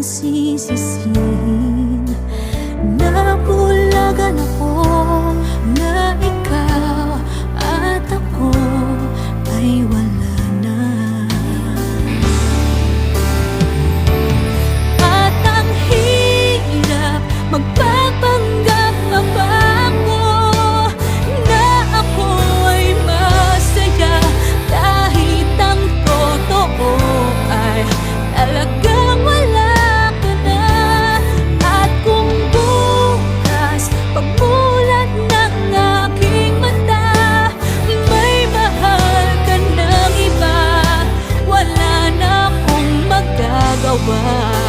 sisisihin. Nabulagan ako na ikaw at ako ay wala na. At ang hirap magpapanggap pa ako na ako ay masaya, kahit ang totoo ay talagang wala ka na. At kung bukas pagmulat ng aking mata may mahal ka ng iba, wala na akong magagawa.